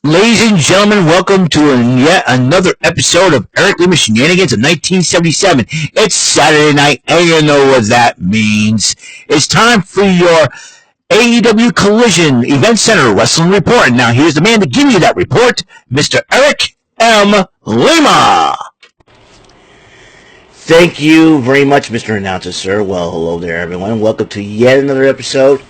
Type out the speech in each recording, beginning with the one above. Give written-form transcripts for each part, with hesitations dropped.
Ladies and gentlemen, welcome to yet another episode of Eric Lima Shenanigans of 1977. It's Saturday night, and you know what that means. It's time for your AEW Collision Event Center Wrestling Report. Now, here's the man to give you that report, Mr. Eric M. Lima. Thank you very much, Mr. Announcer, sir. Well, hello there, everyone. Welcome to yet another episode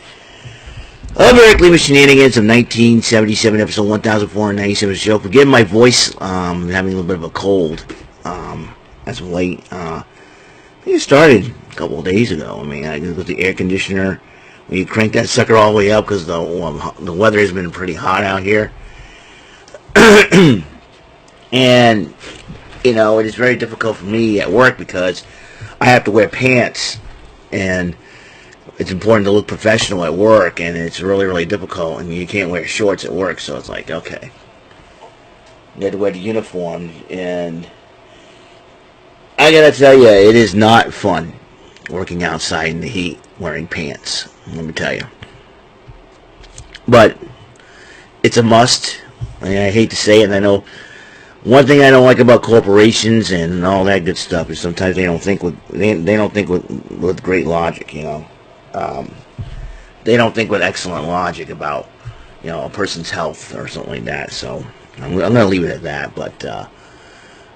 of Eric Lima Shenanigans of 1977, episode 1497 of the show. Forgive my voice. I'm having a little bit of a cold as of late. I think it started a couple of days ago. I mean, I with the air conditioner, when you crank that sucker all the way up because the weather has been pretty hot out here. And, you know, it is very difficult for me at work because I have to wear pants, and it's important to look professional at work, and it's really, really difficult, and you can't wear shorts at work, so it's like, okay. You have to wear the uniform, and I gotta tell you, it is not fun working outside in the heat wearing pants, let me tell you. But it's a must. I mean, I hate to say it, and I know one thing I don't like about corporations and all that good stuff is sometimes they don't think with great logic, you know. They don't think with excellent logic about, you know, a person's health or something like that. So I'm going to leave it at that. But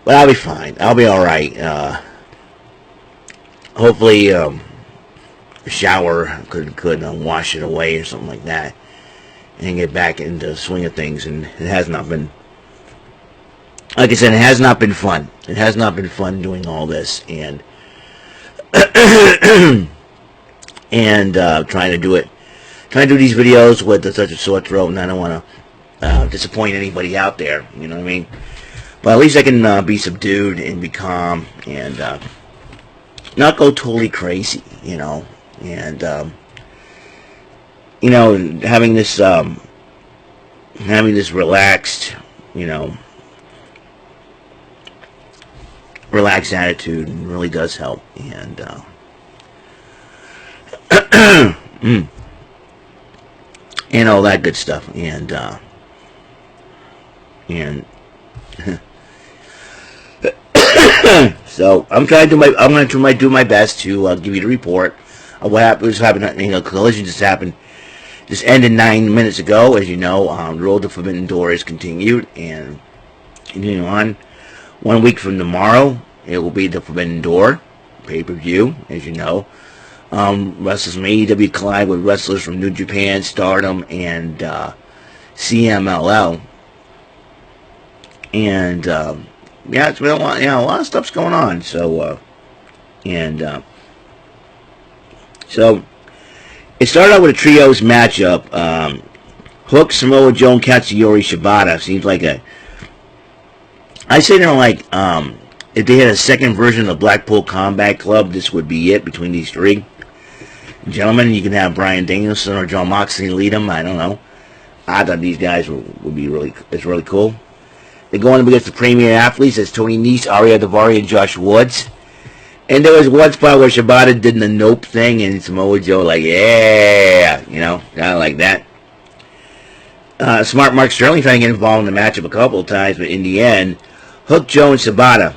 I'll be fine. I'll be all right. Hopefully, a shower could wash it away or something like that, and get back into the swing of things. And it has not been, like I said, it has not been fun. It has not been fun doing all this and trying to do these videos with such a sore throat, and I don't want to disappoint anybody out there, you know what I mean? But at least I can be subdued and be calm and not go totally crazy, you know, and you know, having this relaxed, you know, relaxed attitude really does help, and and all that good stuff, and so I'm going to do my best to give you the report of what happened. You know, Collision just ended 9 minutes ago, as you know. The road to Forbidden Door is continued, and continuing on. 1 week from tomorrow, it will be the Forbidden Door pay-per-view, as you know. Wrestlers from AEW collide with wrestlers from New Japan, Stardom, and CMLL. And yeah, it's been a lot of stuff's going on. So so it started out with a trios matchup. Hook, Samoa Joe, and Katsuyori Shibata seems like I say they're like if they had a second version of Blackpool Combat Club, this would be it between these three. Gentlemen, you can have Bryan Danielson or John Moxley lead them. I don't know. I thought these guys would be really cool. They're going up against the premier athletes. That's Tony Nese, Ariya Daivari, and Josh Woods. And there was one spot where Shibata did the nope thing, and Samoa Joe like, yeah, you know, kind of like that. Smart Mark Sterling trying to get involved in the matchup a couple of times, but in the end, Hook, Joe, and Shibata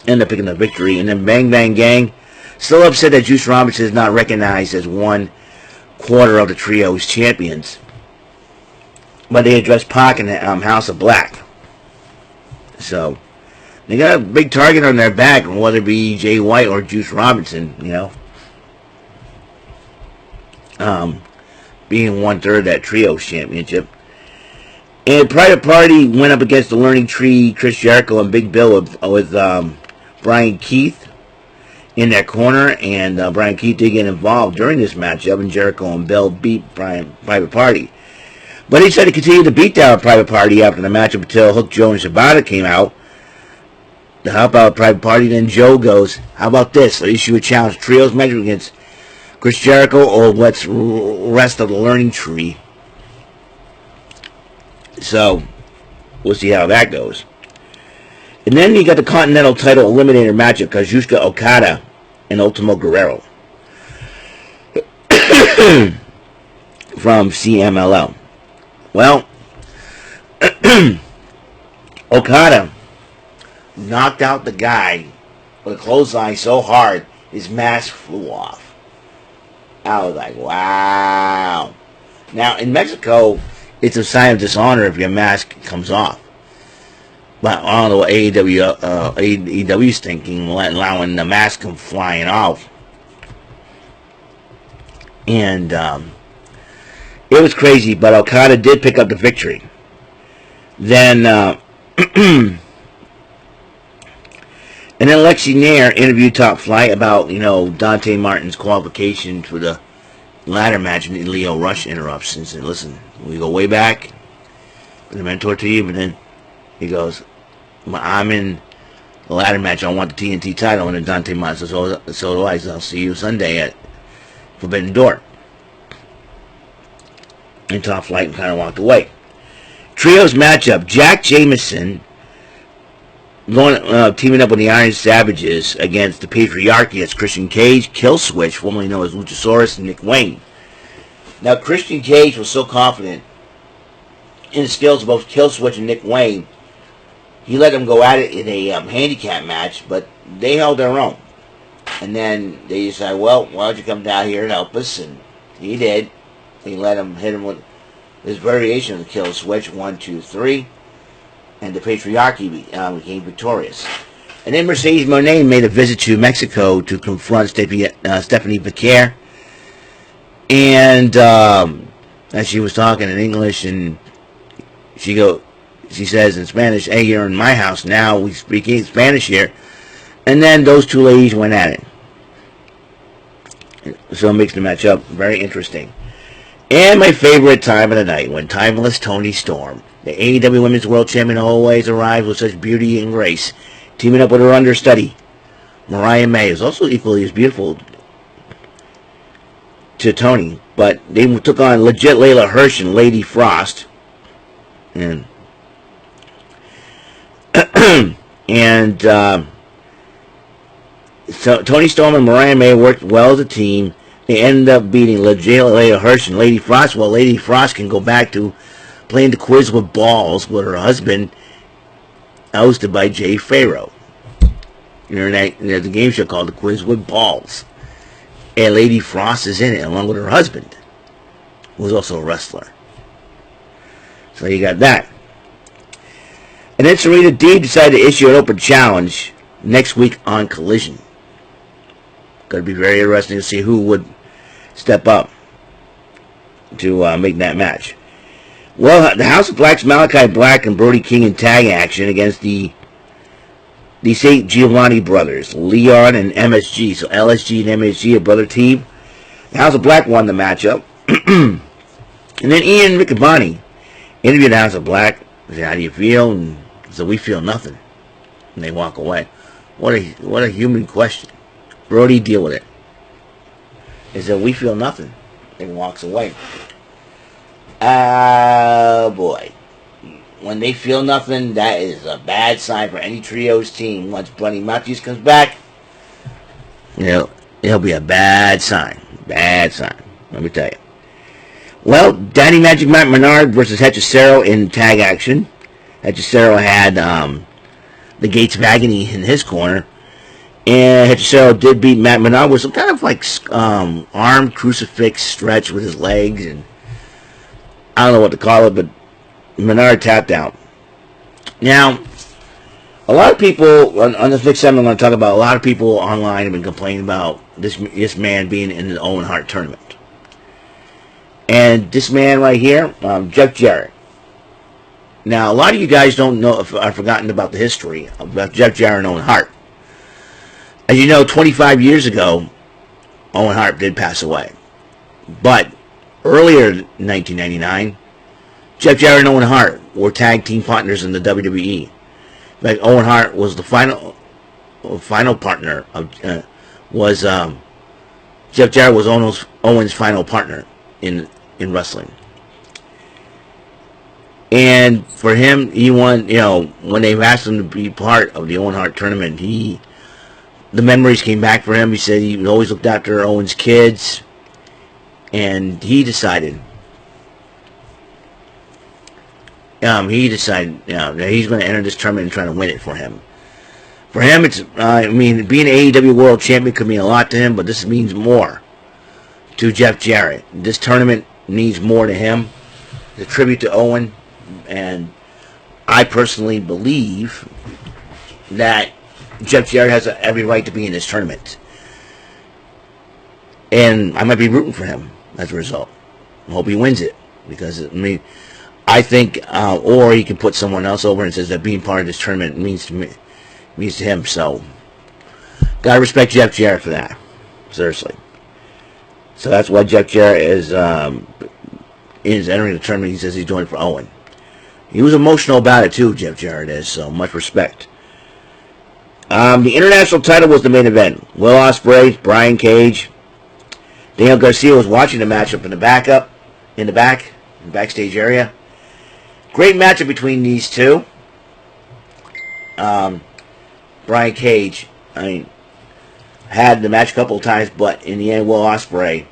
end up picking the victory. And then Bang Bang Gang, still upset that Juice Robinson is not recognized as 1/4 of the trio's champions. But they addressed Pac and House of Black. So they got a big target on their back, whether it be Jay White or Juice Robinson, you know. Being 1/3 of that trio's championship. And Private Party went up against the Learning Tree, Chris Jericho, and Big Bill with Brian Keith in their corner, and Brian Keith did get involved during this matchup, and Jericho and Bill beat Private Party. But he said he continued to beat down Private Party after the matchup until Hook, Joe, and Shibata came out to help out Private Party. Then Joe goes, how about this? I'll issue a challenge. Trios match against Chris Jericho or what's rest of the Learning Tree. So, we'll see how that goes. And then you got the Continental title eliminator matchup, Kazuchika Okada and Ultimo Guerrero from CMLL. Well, Okada knocked out the guy with a clothesline so hard his mask flew off. I was like, wow. Now, in Mexico, it's a sign of dishonor if your mask comes off. But I don't know what AEW's thinking, allowing the mask come flying off. And it was crazy, but Okada did pick up the victory. Then, and then Lexi Nair interviewed Top Flight about, Dante Martin's qualification for the ladder match, and Leo Rush interrupts and said, listen, we go way back, I'm a mentor to you, but then he goes, I'm in the ladder match, I want the TNT title, and then Dante Martin says, so do I, so I'll see you Sunday at Forbidden Door. And Top Flight kind of walked away. Trios matchup, Jack Jameson teaming up with the Iron Savages against the Patriarchy. That's Christian Cage, Killswitch, formerly known as Luchasaurus, and Nick Wayne. Now, Christian Cage was so confident in the skills of both Killswitch and Nick Wayne, he let them go at it in a handicap match, but they held their own. And then they decided, well, why don't you come down here and help us? And he did. He let him hit him with his variation of the Killswitch, 1, 2, 3. And the Patriarchy became victorious. And then Mercedes Moné made a visit to Mexico to confront Stephanie Becker. And as she was talking in English, and she says in Spanish, hey, you're in my house now, we speak Spanish here. And then those two ladies went at it. So it makes the match up very interesting. And my favorite time of the night, when Timeless Toni Storm, the AEW Women's World Champion, always arrives with such beauty and grace, teaming up with her understudy, Mariah May, is also equally as beautiful to Toni, but they took on legit Layla Hirsch and Lady Frost, and so Toni Storm and Mariah May worked well as a team. They ended up beating legit Layla Hirsch and Lady Frost, while Lady Frost can go back to playing the quiz with balls with her husband, hosted by Jay Farrow. There's a game show called The Quiz with Balls. And Lady Frost is in it, along with her husband, who was also a wrestler. So you got that. And then Serena Deeb decided to issue an open challenge next week on Collision. Going to be very interesting to see who would step up to make that match. Well, the House of Black's Malachi Black and Brody King in tag action against the St. Giovanni brothers, Leon and MSG. So LSG and MSG, a brother team. The House of Black won the matchup. And then Ian Riccaboni interviewed the House of Black. He said, how do you feel? And so we feel nothing. And they walk away. What a human question. Brody, deal with it. He said, we feel nothing. And walks away. Oh, boy. When they feel nothing, that is a bad sign for any trios team. Once Bunny Matthews comes back, it'll be a bad sign. Bad sign. Let me tell you. Well, Danny Magic Matt Menard versus Hechicero in tag action. Hechicero had the Gates of Agony in his corner. And Hechicero did beat Matt Menard with some kind of like arm crucifix stretch with his legs. And I don't know what to call it, but Menard tapped out. Now, a lot of people, on this next segment I'm going to talk about, a lot of people online have been complaining about this man being in the Owen Hart tournament. And this man right here, Jeff Jarrett. Now, a lot of you guys don't know, I've forgotten about the history about Jeff Jarrett and Owen Hart. As you know, 25 years ago, Owen Hart did pass away. But earlier in 1999, Jeff Jarrett and Owen Hart were tag team partners in the WWE. In fact, Owen Hart was the final partner of Jeff Jarrett was Owen's final partner in wrestling. And for him, he won, when they asked him to be part of the Owen Hart tournament, the memories came back for him. He said he always looked after Owen's kids. And he decided, he decided that he's going to enter this tournament and try to win it for him. For him, it's being an AEW World Champion could mean a lot to him, but this means more to Jeff Jarrett. This tournament means more to him. It's a tribute to Owen, and I personally believe that Jeff Jarrett has every right to be in this tournament. And I might be rooting for him as a result. I hope he wins it. Because, I think, or he can put someone else over and says that being part of this tournament means to him. So, gotta respect Jeff Jarrett for that. Seriously. So that's why Jeff Jarrett is entering the tournament. He says he's doing it for Owen. He was emotional about it too, Jeff Jarrett is, so much respect. The international title was the main event. Will Ospreay, Brian Cage. Daniel Garcia was watching the matchup in the backstage area. Great matchup between these two. Brian Cage, had the match a couple of times, but in the end, Will Ospreay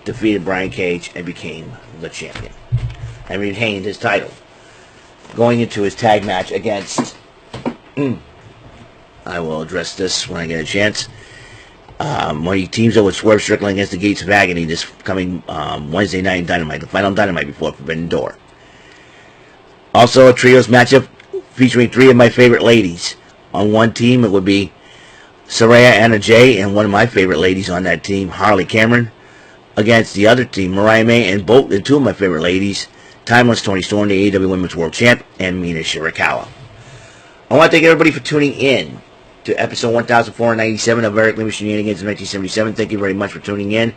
defeated Brian Cage and became the champion and retained his title going into his tag match against. I will address this when I get a chance. When he teams up with Swerve Strickland against the Gates of Agony this coming Wednesday night in Dynamite, the final Dynamite before Forbidden Door. Also, a trios matchup featuring three of my favorite ladies. On one team, it would be Saraya Anna Jay and one of my favorite ladies on that team, Harley Cameron, against the other team, Mariah May and two of my favorite ladies, Timeless Toni Storm, the AEW Women's World Champ, and Mina Shirakawa. I want to thank everybody for tuning in to episode 1497 of Eric Lima Shenanigans in 1977. Thank you very much for tuning in.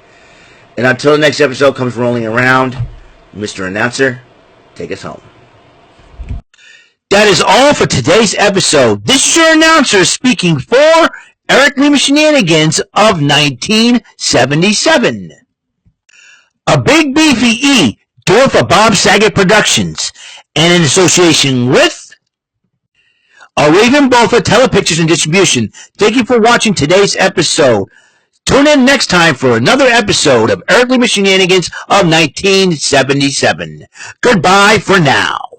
And until the next episode comes rolling around, Mr. Announcer, take us home. That is all for today's episode. This is your announcer speaking for Eric Lima Shenanigans of 1977. A Big Beefy E, doing for Bob Saget Productions, and in association with Raven Bofa Telepictures and Distribution. Thank you for watching today's episode. Tune in next time for another episode of Eric Lima Shenanigans of 1977. Goodbye for now.